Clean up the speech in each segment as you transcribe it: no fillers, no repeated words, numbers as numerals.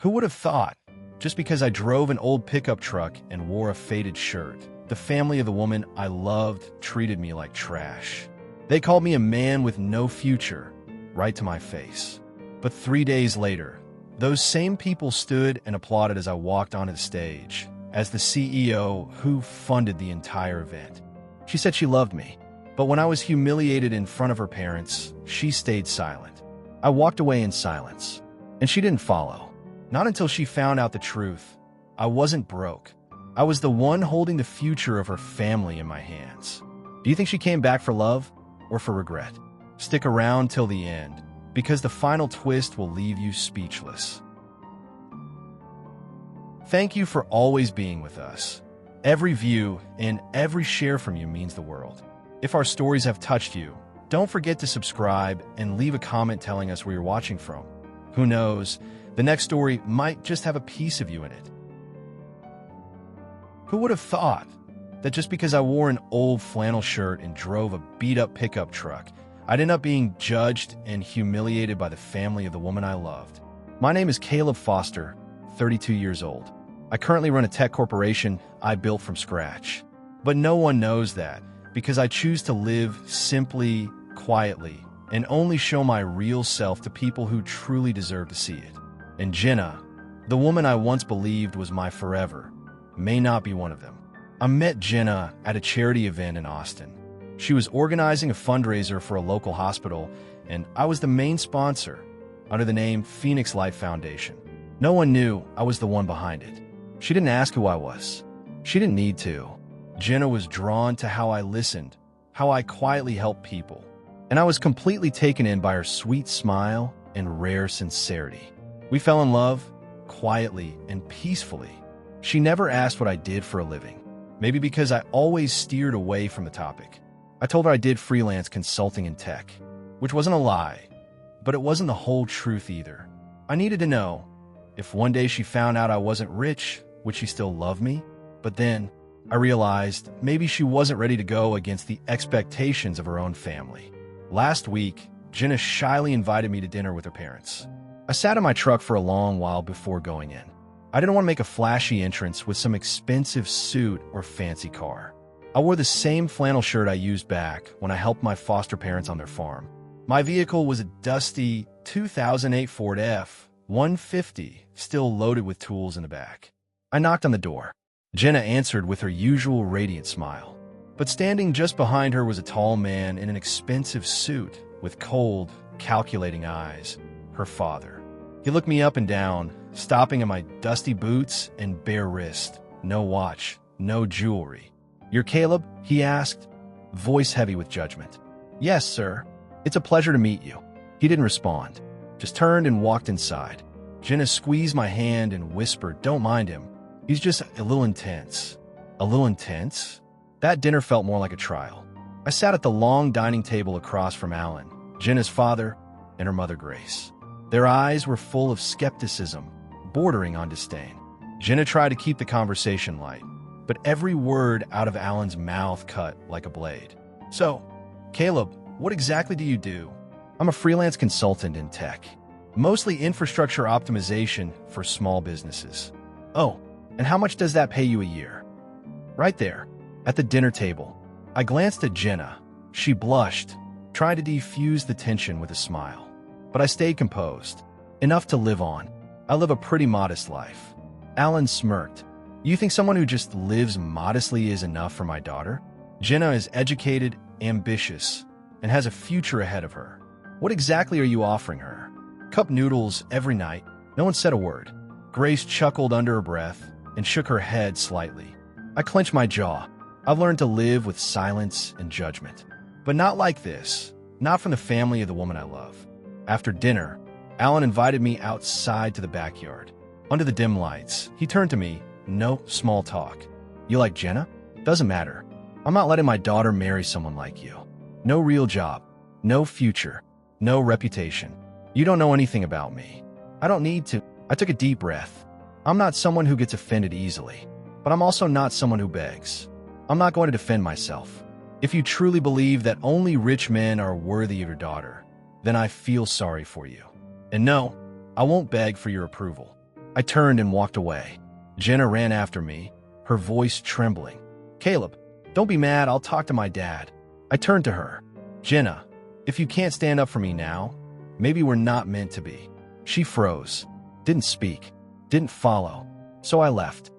Who would have thought? Just because I drove an old pickup truck and wore a faded shirt, the family of the woman I loved treated me like trash. They called me a man with no future, right to my face. But 3 days later, those same people stood and applauded as I walked onto the stage, as the CEO who funded the entire event. She said she loved me, but when I was humiliated in front of her parents, she stayed silent. I walked away in silence, and she didn't follow. Not until she found out the truth. I wasn't broke. I was the one holding the future of her family in my hands. Do you think she came back for love or for regret? Stick around till the end, because the final twist will leave you speechless. Thank you for always being with us. Every view and every share from you means the world. If our stories have touched you, don't forget to subscribe and leave a comment telling us where you're watching from. Who knows, the next story might just have a piece of you in it. Who would have thought that just because I wore an old flannel shirt and drove a beat-up pickup truck, I'd end up being judged and humiliated by the family of the woman I loved? My name is Caleb Foster, 32 years old. I currently run a tech corporation I built from scratch. But no one knows that because I choose to live simply, quietly, and only show my real self to people who truly deserve to see it. And Jenna, the woman I once believed was my forever, may not be one of them. I met Jenna at a charity event in Austin. She was organizing a fundraiser for a local hospital, and I was the main sponsor under the name Phoenix Life Foundation. No one knew I was the one behind it. She didn't ask who I was. She didn't need to. Jenna was drawn to how I listened, how I quietly helped people, and I was completely taken in by her sweet smile and rare sincerity. We fell in love, quietly and peacefully. She never asked what I did for a living, maybe because I always steered away from the topic. I told her I did freelance consulting in tech, which wasn't a lie, but it wasn't the whole truth either. I needed to know if one day she found out I wasn't rich, would she still love me? But then I realized maybe she wasn't ready to go against the expectations of her own family. Last week, Jenna shyly invited me to dinner with her parents. I sat in my truck for a long while before going in. I didn't want to make a flashy entrance with some expensive suit or fancy car. I wore the same flannel shirt I used back when I helped my foster parents on their farm. My vehicle was a dusty 2008 Ford F-150, still loaded with tools in the back. I knocked on the door. Jenna answered with her usual radiant smile. But standing just behind her was a tall man in an expensive suit with cold, calculating eyes, her father. He looked me up and down, stopping at my dusty boots and bare wrist. No watch, no jewelry. "You're Caleb?" he asked, voice heavy with judgment. "Yes, sir. It's a pleasure to meet you." He didn't respond, just turned and walked inside. Jenna squeezed my hand and whispered, "Don't mind him. He's just a little intense." A little intense? That dinner felt more like a trial. I sat at the long dining table across from Alan, Jenna's father, and her mother Grace. Their eyes were full of skepticism, bordering on disdain. Jenna tried to keep the conversation light, but every word out of Alan's mouth cut like a blade. "So, Caleb, what exactly do you do?" "I'm a freelance consultant in tech, mostly infrastructure optimization for small businesses." "Oh, and how much does that pay you a year?" Right there, at the dinner table, I glanced at Jenna. She blushed, trying to defuse the tension with a smile. But I stayed composed. Enough to live on. I live a pretty modest life. Alan smirked. "You think someone who just lives modestly is enough for my daughter?" Jenna is educated, ambitious, and has a future ahead of her. "What exactly are you offering her?" "Cup noodles every night." No one said a word. Grace chuckled under her breath and shook her head slightly. I clenched my jaw. I've learned to live with silence and judgment. But not like this. Not from the family of the woman I love. After dinner, Alan invited me outside to the backyard. Under the dim lights, he turned to me. "No small talk. You like Jenna?" "Doesn't matter. I'm not letting my daughter marry someone like you. No real job. No future. No reputation. You don't know anything about me. I don't need to." I took a deep breath. I'm not someone who gets offended easily, but I'm also not someone who begs. I'm not going to defend myself. If you truly believe that only rich men are worthy of your daughter, then I feel sorry for you. And no, I won't beg for your approval. I turned and walked away. Jenna ran after me, her voice trembling. "Caleb, don't be mad, I'll talk to my dad." I turned to her. "Jenna, if you can't stand up for me now, maybe we're not meant to be." She froze, didn't speak, didn't follow, so I left.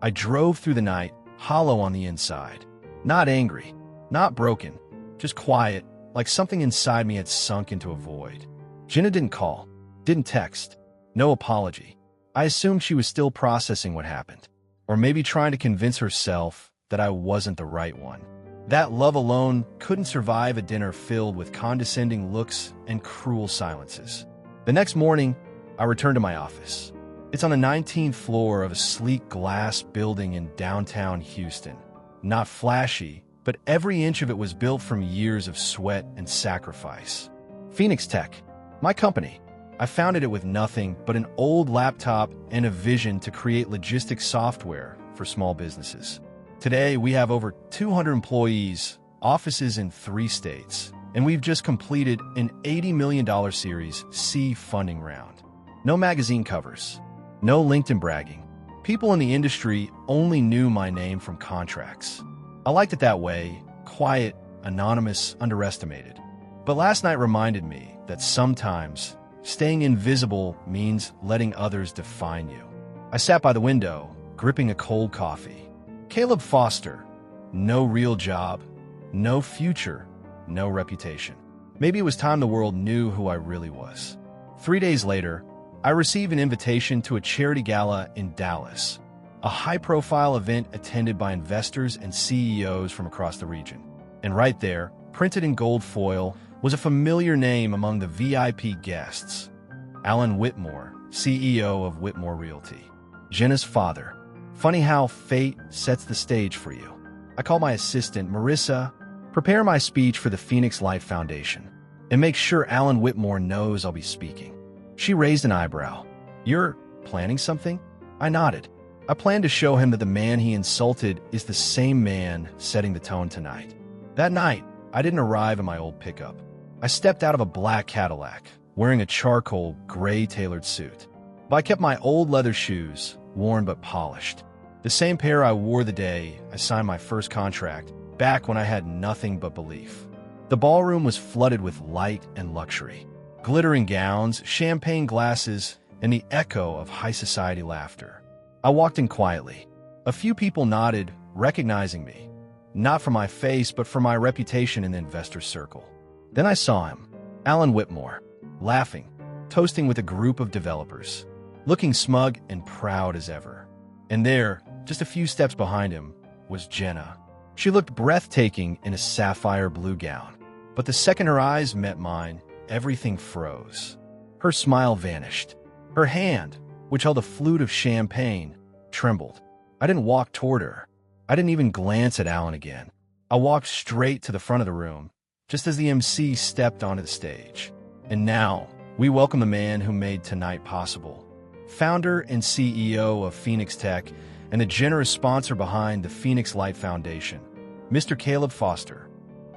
I drove through the night, hollow on the inside. Not angry, not broken, just quiet, like something inside me had sunk into a void. Jenna didn't call, didn't text, no apology. I assumed she was still processing what happened, or maybe trying to convince herself that I wasn't the right one. That love alone couldn't survive a dinner filled with condescending looks and cruel silences. The next morning, I returned to my office. It's on the 19th floor of a sleek glass building in downtown Houston. Not flashy, but every inch of it was built from years of sweat and sacrifice. Phoenix Tech, my company. I founded it with nothing but an old laptop and a vision to create logistics software for small businesses. Today, we have over 200 employees, offices in 3 states, and we've just completed an $80 million Series C funding round. No magazine covers, no LinkedIn bragging. People in the industry only knew my name from contracts. I liked it that way, quiet, anonymous, underestimated. But last night reminded me that sometimes staying invisible means letting others define you. I sat by the window, gripping a cold coffee. Caleb Foster, no real job, no future, no reputation. Maybe it was time the world knew who I really was. 3 days later, I received an invitation to a charity gala in Dallas, a high-profile event attended by investors and CEOs from across the region. And right there, printed in gold foil, was a familiar name among the VIP guests. Alan Whitmore, CEO of Whitmore Realty. Jenna's father. Funny how fate sets the stage for you. I call my assistant, Marissa, prepare my speech for the Phoenix Light Foundation, and make sure Alan Whitmore knows I'll be speaking. She raised an eyebrow. "You're planning something?" I nodded. I plan to show him that the man he insulted is the same man setting the tone tonight. That night, I didn't arrive in my old pickup. I stepped out of a black Cadillac, wearing a charcoal, gray tailored suit. But I kept my old leather shoes, worn but polished. The same pair I wore the day I signed my first contract, back when I had nothing but belief. The ballroom was flooded with light and luxury. Glittering gowns, champagne glasses, and the echo of high society laughter. I walked in quietly. A few people nodded, recognizing me. Not for my face, but for my reputation in the investor circle. Then I saw him, Alan Whitmore, laughing, toasting with a group of developers, looking smug and proud as ever. And there, just a few steps behind him, was Jenna. She looked breathtaking in a sapphire blue gown. But the second her eyes met mine, everything froze. Her smile vanished. Her hand, which held a flute of champagne, trembled. I didn't walk toward her. I didn't even glance at Alan again. I walked straight to the front of the room, just as the MC stepped onto the stage. And now, we welcome the man who made tonight possible. Founder and CEO of Phoenix Tech and the generous sponsor behind the Phoenix Light Foundation, Mr. Caleb Foster.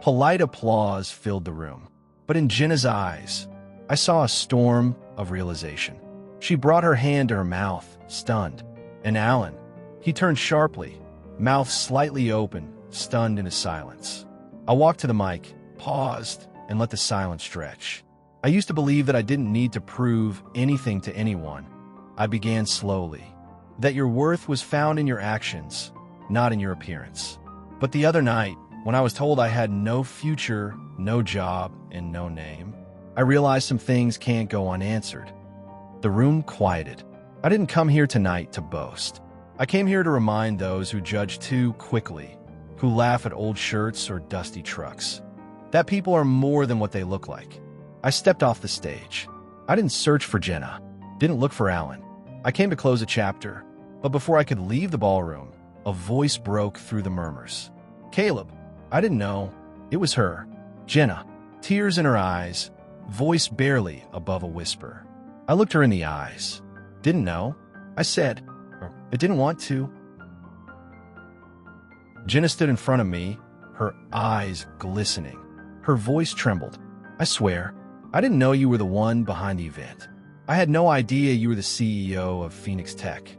Polite applause filled the room. But in Jenna's eyes, I saw a storm of realization. She brought her hand to her mouth, stunned. And Alan, he turned sharply, mouth slightly open, stunned into silence. I walked to the mic, paused, and let the silence stretch. I used to believe that I didn't need to prove anything to anyone. I began slowly. That your worth was found in your actions, not in your appearance. But the other night, when I was told I had no future, no job, and no name, I realized some things can't go unanswered. The room quieted. I didn't come here tonight to boast. I came here to remind those who judge too quickly, who laugh at old shirts or dusty trucks, that people are more than what they look like. I stepped off the stage. I didn't search for Jenna, didn't look for Alan. I came to close a chapter, but before I could leave the ballroom, a voice broke through the murmurs. "Caleb." I didn't know. It was her, Jenna, tears in her eyes, voice barely above a whisper. I looked her in the eyes. "Didn't know," I said. "I didn't want to." Jenna stood in front of me, her eyes glistening. Her voice trembled. "I swear, I didn't know you were the one behind the event." I had no idea you were the CEO of Phoenix Tech."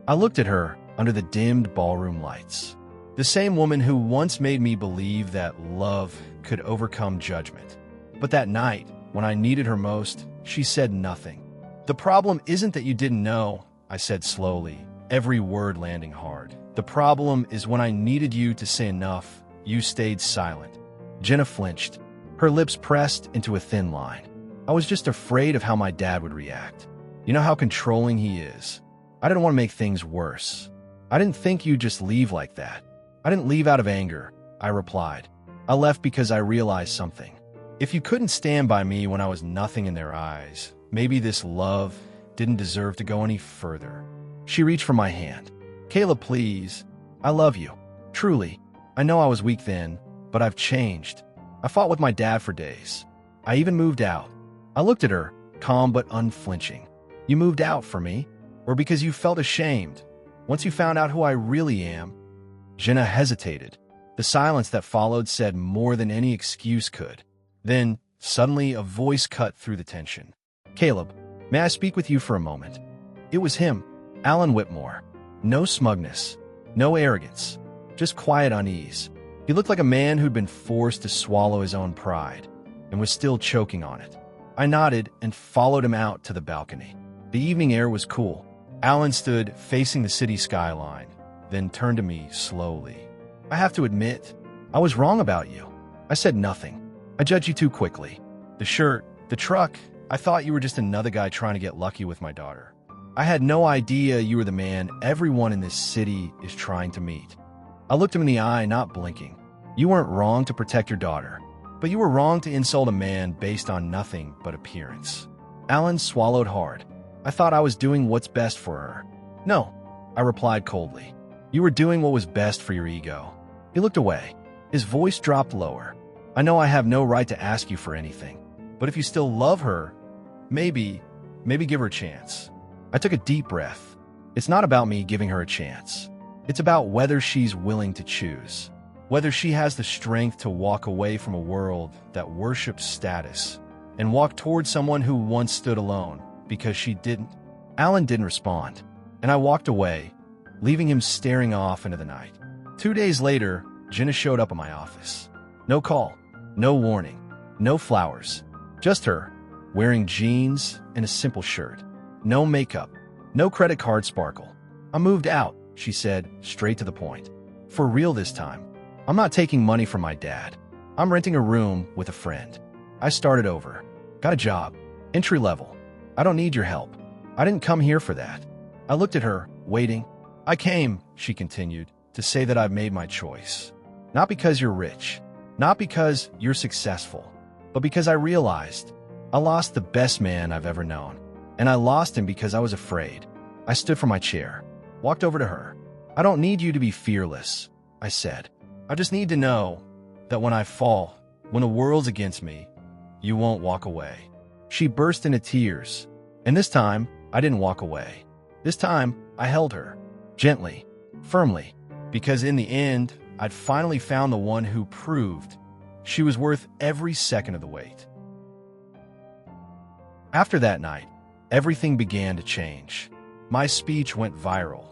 I looked at her under the dimmed ballroom lights. The same woman who once made me believe that love could overcome judgment. But that night, when I needed her most, she said nothing. "The problem isn't that you didn't know," I said slowly, every word landing hard. "The problem is when I needed you to say enough, you stayed silent." Jenna flinched, her lips pressed into a thin line. "I was just afraid of how my dad would react. You know how controlling he is. I didn't want to make things worse. I didn't think you'd just leave like that." "I didn't leave out of anger," I replied. "I left because I realized something. If you couldn't stand by me when I was nothing in their eyes, maybe this love didn't deserve to go any further." She reached for my hand. "Caleb, please. I love you. Truly. I know I was weak then, but I've changed. I fought with my dad for days. I even moved out." I looked at her, calm but unflinching. "You moved out for me? Or because you felt ashamed? Once you found out who I really am?" Jenna hesitated. The silence that followed said more than any excuse could. Then, suddenly, a voice cut through the tension. "Caleb, may I speak with you for a moment?" It was him, Alan Whitmore. No smugness, no arrogance, just quiet unease. He looked like a man who'd been forced to swallow his own pride and was still choking on it. I nodded and followed him out to the balcony. The evening air was cool. Alan stood facing the city skyline, then turned to me slowly. "I have to admit, I was wrong about you." I said nothing. "I judged you too quickly. The shirt, the truck, I thought you were just another guy trying to get lucky with my daughter. I had no idea you were the man everyone in this city is trying to meet." I looked him in the eye, not blinking. "You weren't wrong to protect your daughter, but you were wrong to insult a man based on nothing but appearance." Alan swallowed hard. "I thought I was doing what's best for her." "No," I replied coldly. "You were doing what was best for your ego." He looked away. His voice dropped lower. "I know I have no right to ask you for anything, but if you still love her, maybe give her a chance." I took a deep breath. It's not about me giving her a chance. It's about whether she's willing to choose. Whether she has the strength to walk away from a world that worships status and walk towards someone who once stood alone because she didn't. Alan didn't respond, and I walked away, leaving him staring off into the night. 2 days later, Jenna showed up at my office. No call, no warning, no flowers. Just her, wearing jeans and a simple shirt. No makeup, no credit card sparkle. "I moved out," she said, straight to the point. "For real this time. I'm not taking money from my dad. I'm renting a room with a friend. I started over. Got a job. Entry level. I don't need your help. I didn't come here for that." I looked at her, waiting. "I came," she continued, "to say that I've made my choice. Not because you're rich, not because you're successful, but because I realized I lost the best man I've ever known. And I lost him because I was afraid." I stood from my chair, walked over to her. "I don't need you to be fearless," I said. "I just need to know that when I fall, when the world's against me, you won't walk away." She burst into tears, and this time, I didn't walk away. This time, I held her, gently, firmly, because in the end, I'd finally found the one who proved she was worth every second of the wait. After that night, everything began to change. My speech went viral,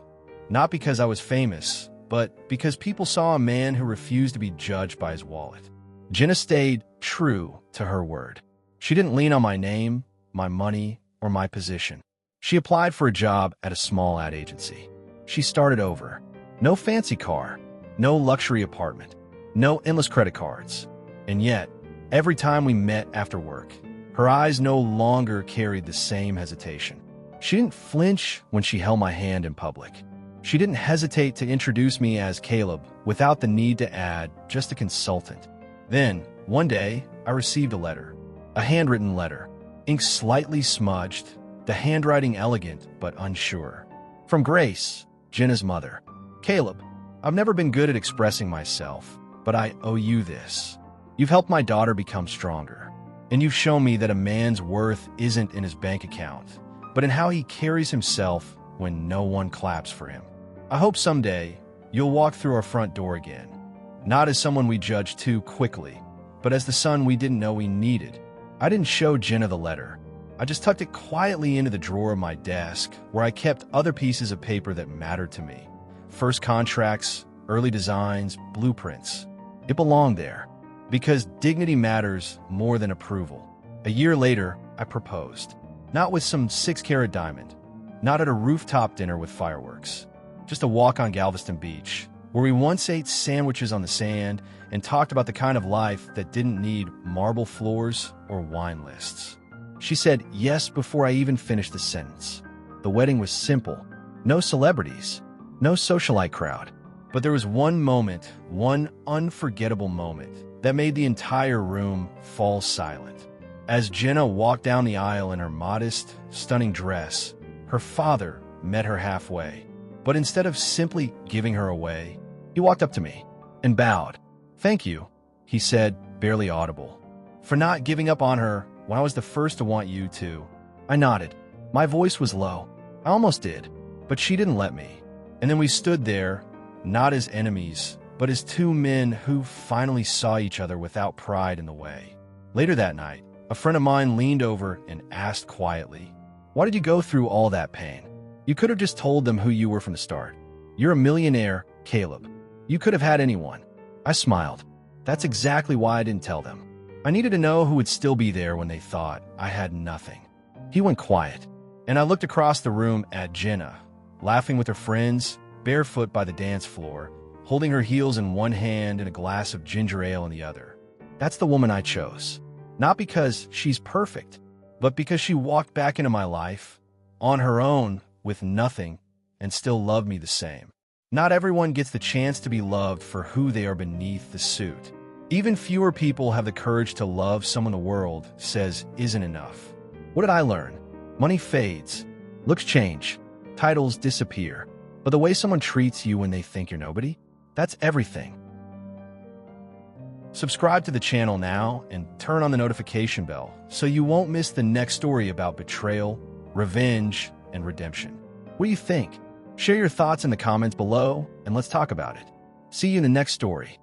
not because I was famous, but because people saw a man who refused to be judged by his wallet. Jenna stayed true to her word. She didn't lean on my name, my money, or my position. She applied for a job at a small ad agency. She started over. No fancy car, no luxury apartment, no endless credit cards. And yet, every time we met after work, her eyes no longer carried the same hesitation. She didn't flinch when she held my hand in public. She didn't hesitate to introduce me as Caleb without the need to add just a consultant. Then, one day, I received a letter. A handwritten letter, ink slightly smudged, the handwriting elegant but unsure. From Grace, Jenna's mother. "Caleb, I've never been good at expressing myself, but I owe you this. You've helped my daughter become stronger, and you've shown me that a man's worth isn't in his bank account, but in how he carries himself when no one claps for him. I hope someday you'll walk through our front door again, not as someone we judged too quickly, but as the son we didn't know we needed." I didn't show Jenna the letter. I just tucked it quietly into the drawer of my desk, where I kept other pieces of paper that mattered to me. First contracts, early designs, blueprints. It belonged there, because dignity matters more than approval. A year later, I proposed. Not with some 6-carat diamond, not at a rooftop dinner with fireworks. Just a walk on Galveston Beach, where we once ate sandwiches on the sand and talked about the kind of life that didn't need marble floors or wine lists. She said yes before I even finished the sentence. The wedding was simple. No celebrities, no socialite crowd. But there was one moment, one unforgettable moment, that made the entire room fall silent. As Jenna walked down the aisle in her modest, stunning dress, her father met her halfway. But instead of simply giving her away, he walked up to me and bowed. "Thank you," he said, barely audible, "for not giving up on her when I was the first to want you to." I nodded. My voice was low. I almost did, but she didn't let me. And then we stood there, not as enemies, but as two men who finally saw each other without pride in the way. Later that night, a friend of mine leaned over and asked quietly, "Why did you go through all that pain? You could have just told them who you were from the start. You're a millionaire, Caleb. You could have had anyone." I smiled. That's exactly why I didn't tell them. I needed to know who would still be there when they thought I had nothing. He went quiet, and I looked across the room at Jenna, laughing with her friends, barefoot by the dance floor, holding her heels in one hand and a glass of ginger ale in the other. That's the woman I chose. Not because she's perfect, but because she walked back into my life, on her own, with nothing, and still loved me the same. Not everyone gets the chance to be loved for who they are beneath the suit. Even fewer people have the courage to love someone the world says isn't enough. What did I learn? Money fades, looks change, titles disappear, but the way someone treats you when they think you're nobody, that's everything. Subscribe to the channel now and turn on the notification bell so you won't miss the next story about betrayal, revenge, and redemption. What do you think? Share your thoughts in the comments below and let's talk about it. See you in the next story.